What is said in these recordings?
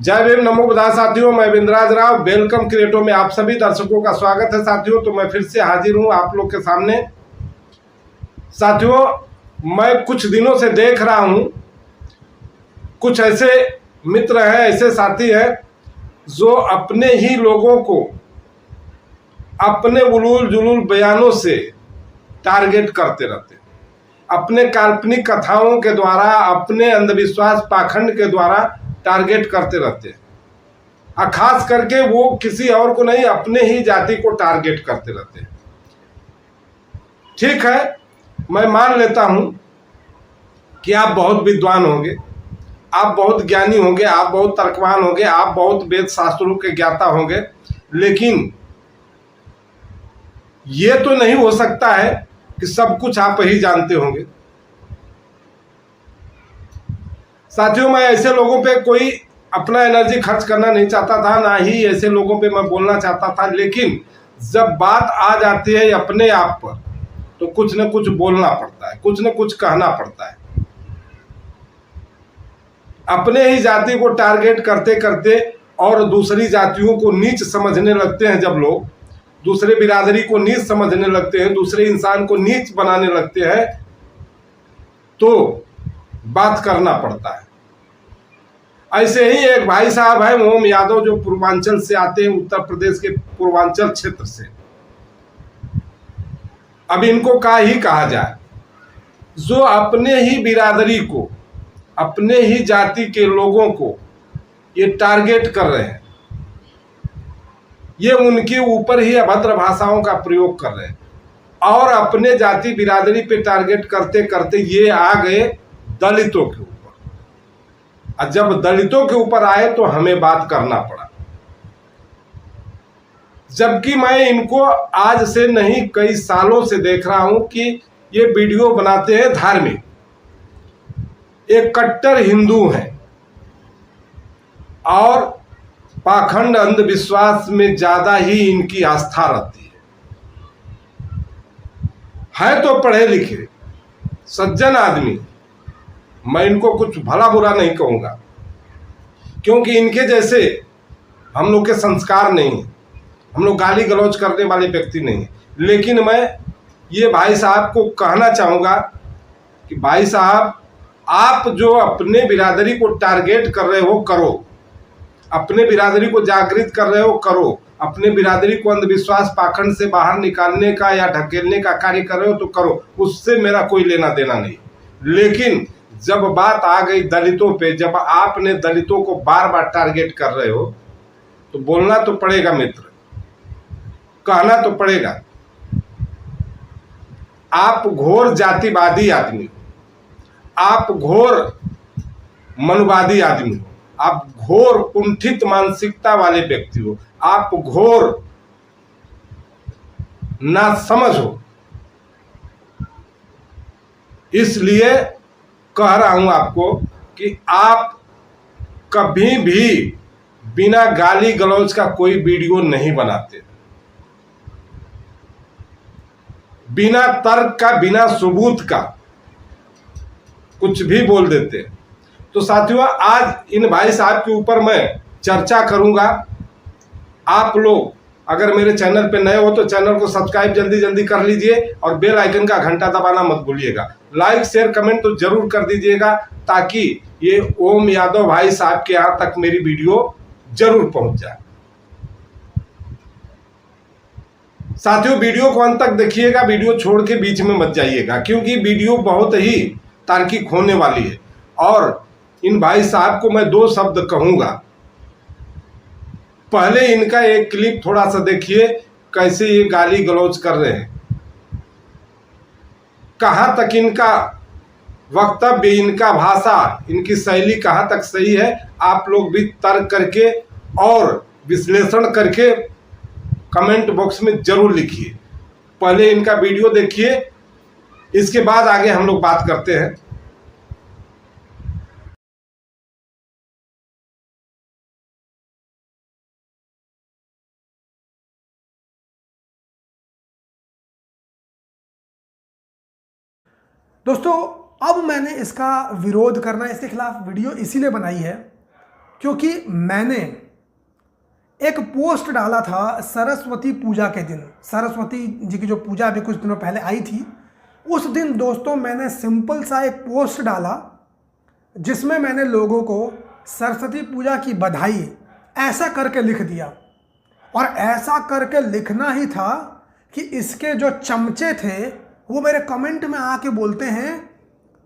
जय भीम, नमो बुधाय साथियों। मैं विंद्राज राव वेलकम क्रिएटो में आप सभी दर्शकों का स्वागत है साथियों। तो मैं फिर से हाजिर हूं आप लोग के सामने। साथियों, मैं कुछ दिनों से देख रहा हूं कुछ ऐसे मित्र हैं, ऐसे साथी हैं जो अपने ही लोगों को अपने उलूल जुलूल बयानों से टारगेट करते रहते हैं। अपने काल्पनिक कथाओं के द्वारा, अपने अंधविश्वास पाखंड के द्वारा टारगेट करते रहते हैं। खास करके वो किसी और को नहीं, अपने ही जाति को टारगेट करते रहते हैं। ठीक है, मैं मान लेता हूं कि आप बहुत विद्वान होंगे, आप बहुत ज्ञानी होंगे, आप बहुत तर्कवान होंगे, आप बहुत वेद शास्त्रों के ज्ञाता होंगे, लेकिन ये तो नहीं हो सकता है कि सब कुछ आप ही जानते होंगे। साथियों, मैं ऐसे लोगों पे कोई अपना एनर्जी खर्च करना नहीं चाहता था, ना ही ऐसे लोगों पे मैं बोलना चाहता था, लेकिन जब बात आ जाती है अपने आप पर तो कुछ न कुछ बोलना पड़ता है, कुछ न कुछ कहना पड़ता है। अपने ही जाति को टारगेट करते करते और दूसरी जातियों को नीच समझने लगते हैं, जब लोग दूसरे बिरादरी को नीच समझने लगते हैं, दूसरे इंसान को नीच बनाने लगते हैं, तो बात करना पड़ता है। ऐसे ही एक भाई साहब है ओम यादव, जो पूर्वांचल से आते हैं, उत्तर प्रदेश के पूर्वांचल क्षेत्र से। अब इनको क्या ही कहा जाए, जो अपने ही बिरादरी को, अपने ही जाति के लोगों को ये टारगेट कर रहे हैं, ये उनके ऊपर ही अभद्र भाषाओं का प्रयोग कर रहे हैं। और अपने जाति बिरादरी पे टारगेट करते करते ये आ गए दलितों के ऊपर। और जब दलितों के ऊपर आए तो हमें बात करना पड़ा, जबकि मैं इनको आज से नहीं कई सालों से देख रहा हूं कि ये वीडियो बनाते हैं धार्मिक, एक कट्टर हिंदू हैं और पाखंड अंधविश्वास में ज्यादा ही इनकी आस्था रहती है तो पढ़े लिखे सज्जन आदमी, मैं इनको कुछ भला बुरा नहीं कहूंगा, क्योंकि इनके जैसे हम लोग के संस्कार नहीं है, हम लोग गाली गलौज करने वाले व्यक्ति नहीं है। लेकिन मैं ये भाई साहब को कहना चाहूंगा कि भाई साहब, आप जो अपने बिरादरी को टारगेट कर रहे हो करो, अपने बिरादरी को जागृत कर रहे हो करो, अपने बिरादरी को अंधविश्वास पाखंड से बाहर निकालने का या ढकेलने का कार्य कर रहे हो तो करो, उससे मेरा कोई लेना देना नहीं। लेकिन जब बात आ गई दलितों पे, जब आपने दलितों को बार बार टारगेट कर रहे हो, तो बोलना तो पड़ेगा मित्र, कहना तो पड़ेगा। आप घोर जातिवादी आदमी हो, आप घोर मनुवादी आदमी हो, आप घोर कुंठित मानसिकता वाले व्यक्ति हो, आप घोर नासमझ हो। इसलिए कह रहा हूं आपको कि आप कभी भी बिना गाली गलौज का कोई वीडियो नहीं बनाते, बिना तर्क का, बिना सबूत का कुछ भी बोल देते। तो साथियों, आज इन भाई साहब के ऊपर मैं चर्चा करूंगा। आप लोग अगर मेरे चैनल पे नए हो तो चैनल को सब्सक्राइब जल्दी जल्दी कर लीजिए और बेल आइकन का घंटा दबाना मत भूलिएगा। लाइक शेयर कमेंट तो जरूर कर दीजिएगा, ताकि ये ओम यादव भाई साहब के यहां तक मेरी वीडियो जरूर पहुंच जाए। साथियों, वीडियो को अंत तक देखिएगा, वीडियो छोड़ के बीच में मत जाइएगा, क्योंकि वीडियो बहुत ही तार्किक होने वाली है। और इन भाई साहब को मैं दो शब्द कहूंगा। पहले इनका एक क्लिप थोड़ा सा देखिए, कैसे ये गाली गलौज कर रहे हैं, कहां तक इनका वक्तव्य, इनका भाषा, इनकी शैली कहां तक सही है। आप लोग भी तर्क करके और विश्लेषण करके कमेंट बॉक्स में जरूर लिखिए। पहले इनका वीडियो देखिए, इसके बाद आगे हम लोग बात करते हैं। दोस्तों, अब मैंने इसका विरोध करना, इसके खिलाफ वीडियो इसीलिए बनाई है क्योंकि मैंने एक पोस्ट डाला था सरस्वती पूजा के दिन। सरस्वती जी की जो पूजा अभी कुछ दिनों पहले आई थी, उस दिन दोस्तों मैंने सिंपल सा एक पोस्ट डाला जिसमें मैंने लोगों को सरस्वती पूजा की बधाई ऐसा करके लिख दिया। और ऐसा करके लिखना ही था कि इसके जो चमचे थे वो मेरे कमेंट में आके बोलते हैं,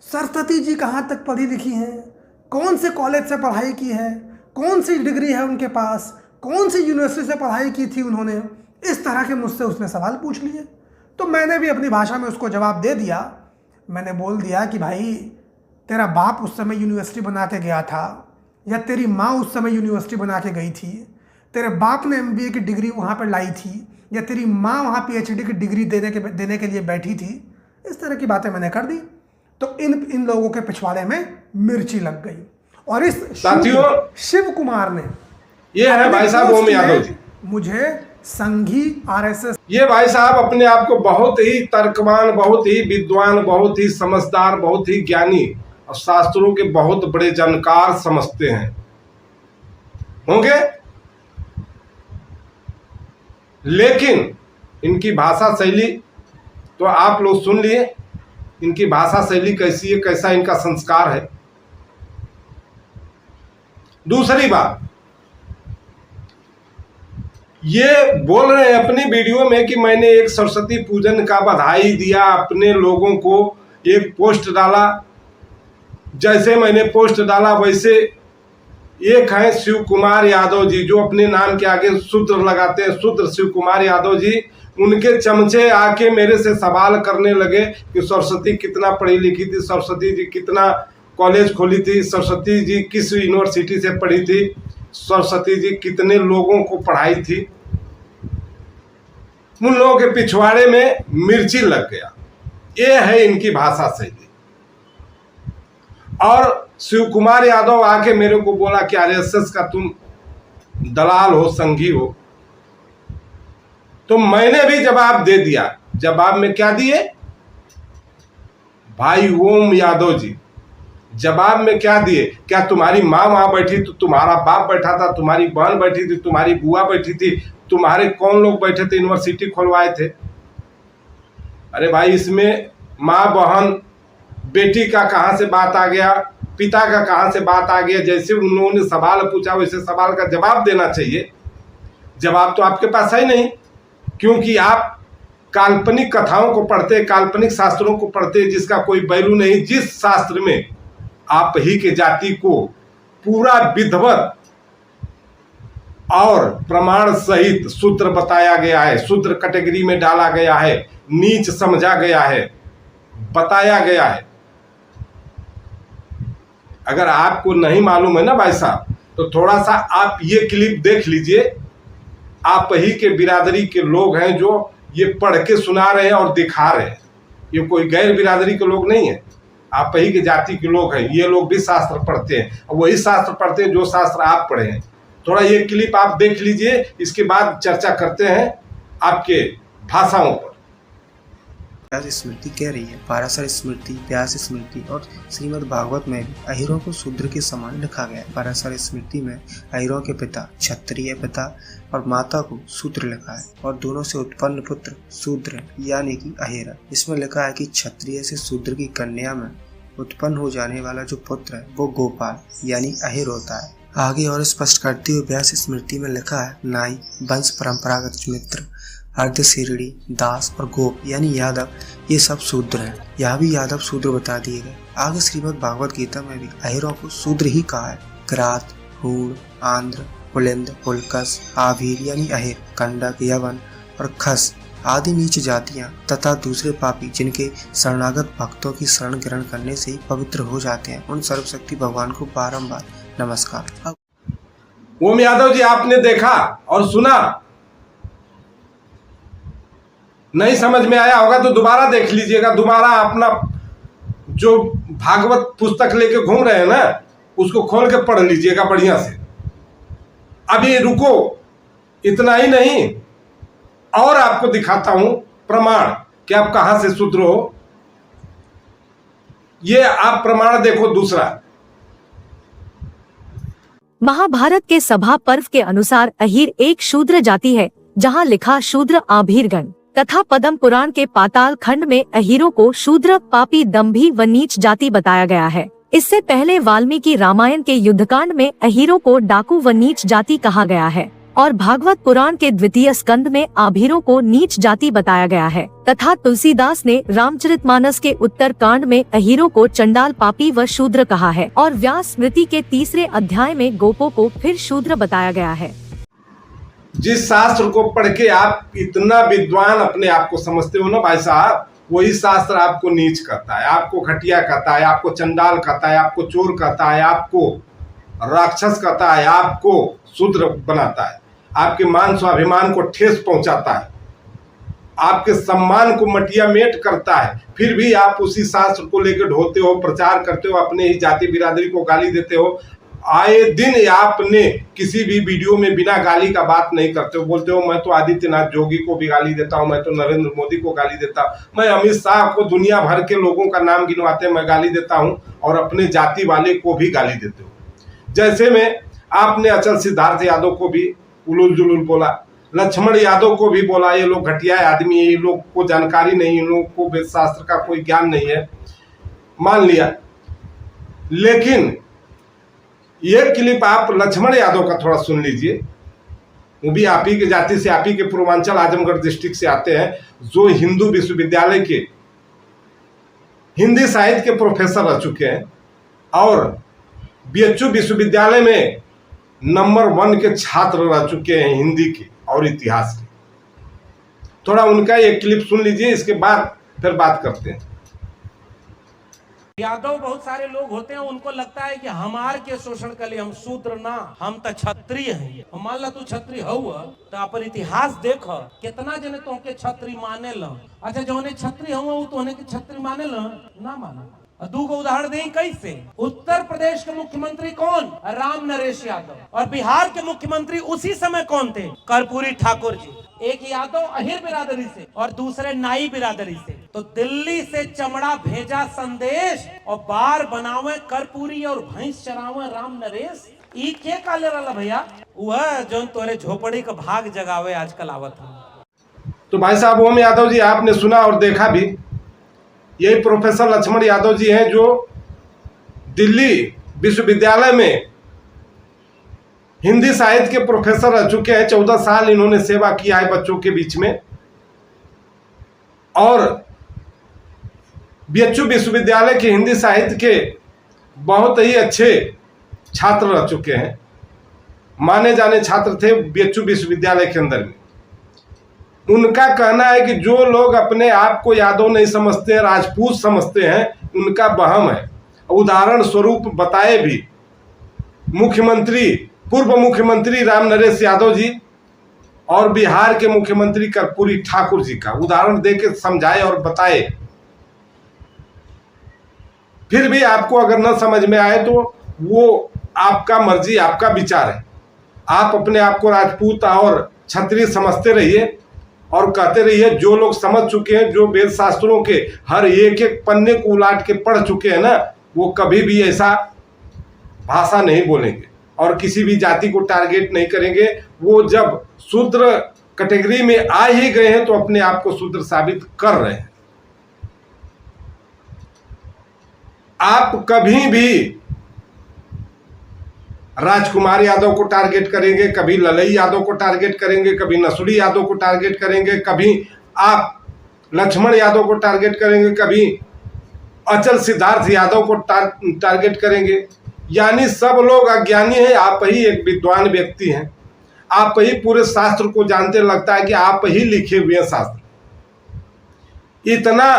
सरस्वती जी कहाँ तक पढ़ी लिखी हैं, कौन से कॉलेज से पढ़ाई की है, कौन सी डिग्री है उनके पास, कौन सी यूनिवर्सिटी से पढ़ाई की थी उन्होंने। इस तरह के मुझसे उसने सवाल पूछ लिए। तो मैंने भी अपनी भाषा में उसको जवाब दे दिया। मैंने बोल दिया कि भाई तेरा बाप उस समय यूनिवर्सिटी बना के गया था, या तेरी माँ उस समय यूनिवर्सिटी बना के गई थी, तेरे बाप ने MBA की डिग्री वहाँ पर लाई थी, या तेरी माँ वहाँ PhD की डिग्री देने के लिए बैठी थी। इस तरह की बातें मैंने कर दी। तो इन लोगों के पिछवाड़े में मिर्ची लग गई। और इस साथियों, शिव कुमार ने, ये है भाई साहब ओम यादव जी, मुझे संघी RSS, ये भाई साहब अपने आप को बहुत ही तर्कवान, बहुत ही विद्वान, बहुत ही समझदार, बहुत ही ज्ञानी और शास्त्रों के बहुत बड़े जानकार समझते हैं होंगे, लेकिन इनकी भाषा शैली तो आप लोग सुन लिए। इनकी भाषा शैली कैसी है, कैसा इनका संस्कार है। दूसरी बात, ये बोल रहे हैं अपनी वीडियो में कि मैंने एक सरस्वती पूजन का बधाई दिया, अपने लोगों को एक पोस्ट डाला। जैसे मैंने पोस्ट डाला वैसे एक है शिव कुमार यादव जी, जो अपने नाम के आगे शूद्र लगाते हैं, शूद्र शिव कुमार यादव जी, उनके चमचे आके मेरे से सवाल करने लगे कि सरस्वती कितना पढ़ी लिखी थी, सरस्वती जी कितना कॉलेज खोली थी, सरस्वती जी किस यूनिवर्सिटी से पढ़ी थी, सरस्वती जी कितने लोगों को पढ़ाई थी। उन लोगों के पिछवाड़े में मिर्ची लग गया। ये है इनकी भाषा शैली। और शिव कुमार यादव आके मेरे को बोला कि RSS का तुम दलाल हो, संघी हो। तो मैंने भी जवाब दे दिया। जवाब में क्या दिए भाई ओम यादव जी, जवाब में क्या दिए? क्या तुम्हारी माँ वहां बैठी तो तुम्हारा बाप बैठा था, तुम्हारी बहन बैठी थी, तुम्हारी बुआ बैठी थी, तुम्हारे कौन लोग बैठे थे, यूनिवर्सिटी खुलवाए थे? अरे भाई, इसमें माँ बहन बेटी का कहां से बात आ गया, पिता का कहां से बात आ गया? जैसे उन्होंने सवाल पूछा वैसे सवाल का जवाब देना चाहिए। जवाब तो आपके पास है नहीं, क्योंकि आप काल्पनिक कथाओं को पढ़ते, काल्पनिक शास्त्रों को पढ़ते, जिसका कोई वैल्यू नहीं। जिस शास्त्र में आप ही के जाति को पूरा विधिवत और प्रमाण सहित शूद्र बताया गया है, शूद्र कैटेगरी में डाला गया है, नीच समझा गया है, बताया गया है। अगर आपको नहीं मालूम है ना भाई साहब, तो थोड़ा सा आप ये क्लिप देख लीजिए। आप ही के बिरादरी के लोग हैं जो ये पढ़ के सुना रहे हैं और दिखा रहे हैं। ये कोई गैर बिरादरी के लोग नहीं है, आप ही के जाति के लोग हैं। ये लोग भी शास्त्र पढ़ते हैं, वही शास्त्र पढ़ते हैं जो शास्त्र आप पढ़े हैं। थोड़ा ये क्लिप आप देख लीजिए, इसके बाद चर्चा करते हैं आपके भाषाओं पर। स्मृति कह रही है, पाराशर स्मृति, व्यास स्मृति और श्रीमद् भागवत में भी अहिरों को शूद्र के समान लिखा गया है। पाराशर स्मृति में अहिरों के पिता क्षत्रिय पिता और माता को शूद्र लिखा है, और दोनों से उत्पन्न पुत्र शूद्र यानी कि अहिर है। इसमें लिखा है कि क्षत्रिय से शूद्र की कन्या में उत्पन्न हो जाने वाला जो पुत्र है वो गोपाल यानी अहिर होता है। आगे और स्पष्ट करते हुए व्यास स्मृति में लिखा है, नाई वंश परंपरागत मित्र, अर्धशीरणी, दास और गोप यानी यादव, ये सब शूद्र हैं। यहाँ भी यादव शूद्र बता दिए गए। आगे श्रीमद् भागवत गीता में भी अहिरों को शूद्र ही कहा है। किरात, हूण, आंध्र, पुलिंद, पुलकस, आभीर यानी अहिर, कंडक, यवन और खस आदि नीच जातियां तथा दूसरे पापी जिनके शरणागत भक्तों की शरण ग्रहण करने से ही पवित्र हो जाते हैं, उन सर्वशक्ति भगवान को बारंबार नमस्कार। ओम यादव जी, आपने देखा और सुना, नहीं समझ में आया होगा तो दोबारा देख लीजिएगा। दोबारा अपना जो भागवत पुस्तक लेके घूम रहे हैं ना, उसको खोल के पढ़ लीजिएगा बढ़िया से। अभी रुको, इतना ही नहीं, और आपको दिखाता हूं प्रमाण कि आप कहां से शूद्र हो। ये आप प्रमाण देखो। दूसरा, महाभारत के सभा पर्व के अनुसार अहीर एक शूद्र जाति है, जहाँ लिखा शूद्र आभीरगण, तथा पद्म पुराण के पाताल खंड में अहीरों को शूद्र, पापी, दंभी व नीच जाति बताया गया है। इससे पहले वाल्मीकि रामायण के युद्धकांड में अहीरों को डाकू व नीच जाति कहा गया है और भागवत पुराण के द्वितीय स्कंद में आभीरों को नीच जाति बताया गया है, तथा तुलसीदास ने रामचरितमानस के उत्तर कांड में अहीरों को चंडाल, पापी व शूद्र कहा है और व्यास स्मृति के 3 अध्याय में गोपों को फिर शूद्र बताया गया है। जिस शास्त्र को पढ़ के आप इतना विद्वान अपने आप को समझते हो ना भाई साहब, वही शास्त्र आपको नीच करता है, आपको घटिया कहता है, आपको चंडाल कहता है, आपको चोर कहता है, आपको राक्षस कहता है, आपको शूद्र बनाता है, आपके मान स्वाभिमान को ठेस पहुंचाता है, आपके सम्मान को मटिया मेट करता है। फिर भी आप उसी शास्त्र को लेकर ढोते हो, प्रचार करते हो, अपने ही जाति बिरादरी को गाली देते हो। आए दिन आपने किसी भी वीडियो में बिना गाली का बात नहीं करते हो, बोलते हो मैं तो आदित्यनाथ जोगी को भी गाली देता हूं, मैं तो नरेंद्र मोदी को गाली देता हूं, मैं अमित शाह को, दुनिया भर के लोगों का नाम गिनवाते मैं गाली देता हूं और अपने जाति वाले को भी गाली देते हो। जैसे में आपने अचल सिद्धार्थ यादव को भी उलूल जुलूल बोला, लक्ष्मण यादव को भी बोला ये लोग घटिया आदमी है, ये लोग को जानकारी नहीं, इन लोग को वेद शास्त्र का कोई ज्ञान नहीं है, मान लिया। लेकिन ये क्लिप आप लक्ष्मण यादव का थोड़ा सुन लीजिए, वो भी आप ही के जाति से, आप ही के पूर्वांचल आजमगढ़ डिस्ट्रिक्ट से आते हैं, जो हिंदू विश्वविद्यालय के हिंदी साहित्य के प्रोफेसर रह चुके हैं और बीएचयू विश्वविद्यालय में नंबर 1 के छात्र रह चुके हैं हिंदी के और इतिहास के। थोड़ा उनका एक क्लिप सुन लीजिए, इसके बाद फिर बात करते हैं। यादव बहुत सारे लोग होते हैं, उनको लगता है कि हमार के शोषण के लिए हम शूद्र ना, हम तो क्षत्रिय हैं। मान ला तू क्षत्रिय हुआ तो अपन इतिहास देख, कितना जने तो के क्षत्रिय माने ला। अच्छा जो क्षत्रिय हुआ वो तो के क्षत्रिय माने ला ना माना। दो को उदाहरण दें कैसे। उत्तर प्रदेश के मुख्यमंत्री कौन? राम नरेश यादव। और बिहार के मुख्यमंत्री उसी समय कौन थे? कर्पूरी ठाकुर जी। एक यादव अहिर बिरादरी से और दूसरे नाई बिरादरी से। तो दिल्ली से चमड़ा भेजा संदेश और बार बनावे कर्पूरी और भैंस चरावे राम नरेश। ई के काले रहा भैया? वह जो तोरे झोपड़ी का भाग जगावे आजकल आवत है। तो भाई साहब ओम यादव जी, आपने सुना और देखा भी, यही प्रोफेसर लक्ष्मण यादव जी हैं जो दिल्ली विश्वविद्यालय में हिंदी साहित्य के प्रोफेसर रह चुके हैं। 14 साल इन्होंने सेवा किया है बच्चों के बीच में और बीएचयू विश्वविद्यालय के हिंदी साहित्य के बहुत ही अच्छे छात्र रह चुके हैं, माने जाने छात्र थे बीएचयू विश्वविद्यालय के अंदर में। उनका कहना है कि जो लोग अपने आप को यादव नहीं समझते हैं, राजपूत समझते हैं, उनका वहम है। उदाहरण स्वरूप बताए भी पूर्व मुख्यमंत्री राम नरेश यादव जी और बिहार के मुख्यमंत्री कर्पूरी ठाकुर जी का उदाहरण देके समझाए और बताए। फिर भी आपको अगर न समझ में आए तो वो आपका मर्जी, आपका विचार है। आप अपने आप को राजपूत और क्षत्रिय समझते रहिए और कहते रहिए। जो लोग समझ चुके हैं, जो वेद शास्त्रों के हर एक एक पन्ने को उलाट के पढ़ चुके हैं ना, वो कभी भी ऐसा भाषा नहीं बोलेंगे और किसी भी जाति को टारगेट नहीं करेंगे। वो जब शूद्र कैटेगरी में आ ही गए हैं तो अपने आप को शूद्र साबित कर रहे हैं। आप कभी भी राजकुमार यादव को टारगेट करेंगे, कभी ललई यादव को टारगेट करेंगे, कभी नसुड़ी यादव को टारगेट करेंगे, कभी आप लक्ष्मण यादव को टारगेट करेंगे, कभी अचल सिद्धार्थ यादव को टारगेट करेंगे। यानी सब लोग अज्ञानी हैं, आप ही एक विद्वान व्यक्ति हैं, आप ही पूरे शास्त्र को जानते, लगता है कि आप ही लिखे हुए हैं शास्त्र। इतना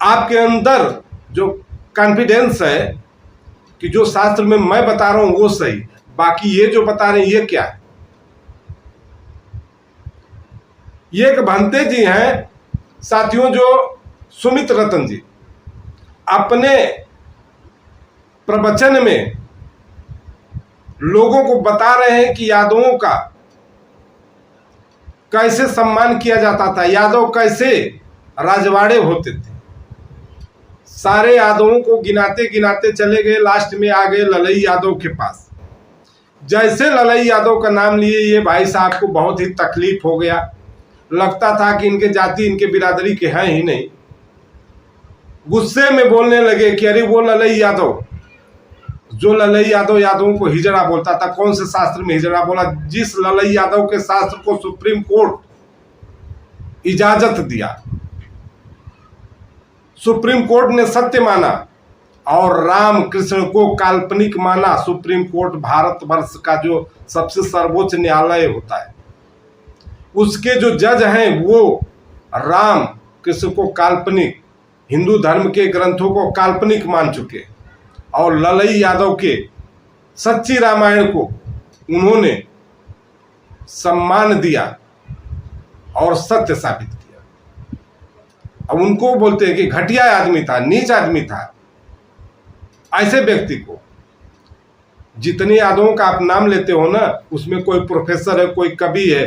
आपके अंदर जो कॉन्फिडेंस है कि जो शास्त्र में मैं बता रहा हूं वो सही, बाकी ये जो बता रहे हैं ये क्या है। ये एक भंते जी हैं साथियों, जो सुमित रतन जी अपने प्रवचन में लोगों को बता रहे हैं कि यादवों का कैसे सम्मान किया जाता था, यादव कैसे राजवाड़े होते थे। सारे यादवों को गिनाते गिनाते चले गए, लास्ट में आ गए ललई यादव के पास। जैसे ललई यादव का नाम लिए ये भाई साहब को बहुत ही तकलीफ हो गया। लगता था कि इनके जाति इनके बिरादरी के हैं ही नहीं। गुस्से में बोलने लगे कि अरे वो ललई यादव, जो ललई यादव यादवों को हिजड़ा बोलता था। कौन से शास्त्र में हिजड़ा बोला? जिस ललई यादव के शास्त्र को सुप्रीम कोर्ट इजाजत दिया, सुप्रीम कोर्ट ने सत्य माना और राम कृष्ण को काल्पनिक माना। सुप्रीम कोर्ट भारतवर्ष का जो सबसे सर्वोच्च न्यायालय होता है, उसके जो जज हैं वो राम कृष्ण को काल्पनिक, हिंदू धर्म के ग्रंथों को काल्पनिक मान चुके और ललई यादव के सच्ची रामायण को उन्होंने सम्मान दिया और सत्य साबित किया। अब उनको बोलते हैं कि घटिया आदमी था, नीच आदमी था। ऐसे व्यक्ति को, जितने यादवों का आप नाम लेते हो ना, उसमें कोई प्रोफेसर है, कोई कवि है,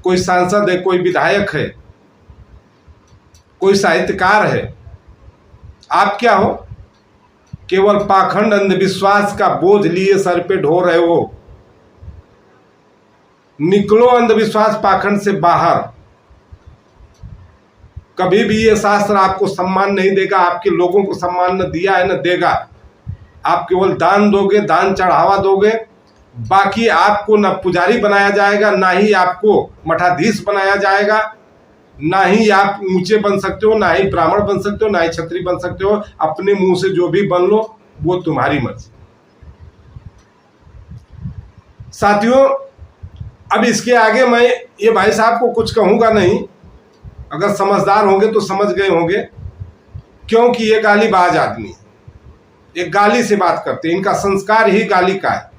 कोई सांसद है, कोई विधायक है, कोई साहित्यकार है। आप क्या हो? केवल पाखंड अंधविश्वास का बोझ लिए सर पे ढो रहे हो। निकलो अंधविश्वास पाखंड से बाहर। कभी भी ये शास्त्र आपको सम्मान नहीं देगा, आपके लोगों को सम्मान न दिया है न देगा। आप केवल दान दोगे, दान चढ़ावा दोगे, बाकी आपको न पुजारी बनाया जाएगा, ना ही आपको मठाधीश बनाया जाएगा, ना ही आप ऊंचे बन सकते हो, ना ही ब्राह्मण बन सकते हो, ना ही क्षत्रिय बन सकते हो। अपने मुंह से जो भी बन लो वो तुम्हारी मर्जी। साथियों, अब इसके आगे मैं ये भाई साहब को कुछ कहूंगा नहीं। अगर समझदार होंगे तो समझ गए होंगे, क्योंकि ये गालीबाज आदमी है, ये गाली से बात करते हैं। इनका संस्कार ही गाली का है।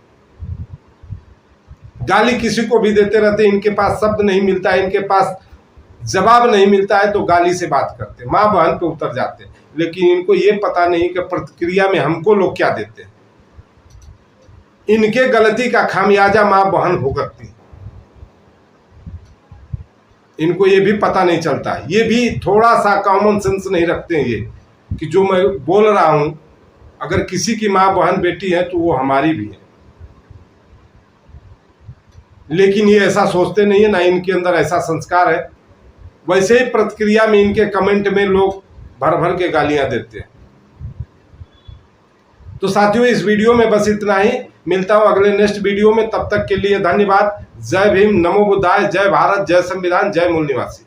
गाली किसी को भी देते रहते, इनके पास शब्द नहीं मिलता है, इनके पास जवाब नहीं मिलता है तो गाली से बात करते, माँ बहन पे उतर जाते। लेकिन इनको ये पता नहीं कि प्रतिक्रिया में हमको लोग क्या देते हैं। इनके गलती का खामियाजा माँ बहन भुगतती। इनको ये भी पता नहीं चलता, ये भी थोड़ा सा कॉमन सेंस नहीं रखते हैं ये, कि जो मैं बोल रहा हूं, अगर किसी की माँ बहन बेटी है तो वो हमारी भी है। लेकिन ये ऐसा सोचते नहीं है, ना इनके अंदर ऐसा संस्कार है। वैसे ही प्रतिक्रिया में इनके कमेंट में लोग भर भर के गालियां देते हैं। तो साथियों, इस वीडियो में बस इतना ही। मिलता हूं अगले नेक्स्ट वीडियो में, तब तक के लिए धन्यवाद। जय भीम, नमो बुद्धाय, जय भारत, जय संविधान, जय मूल निवासी।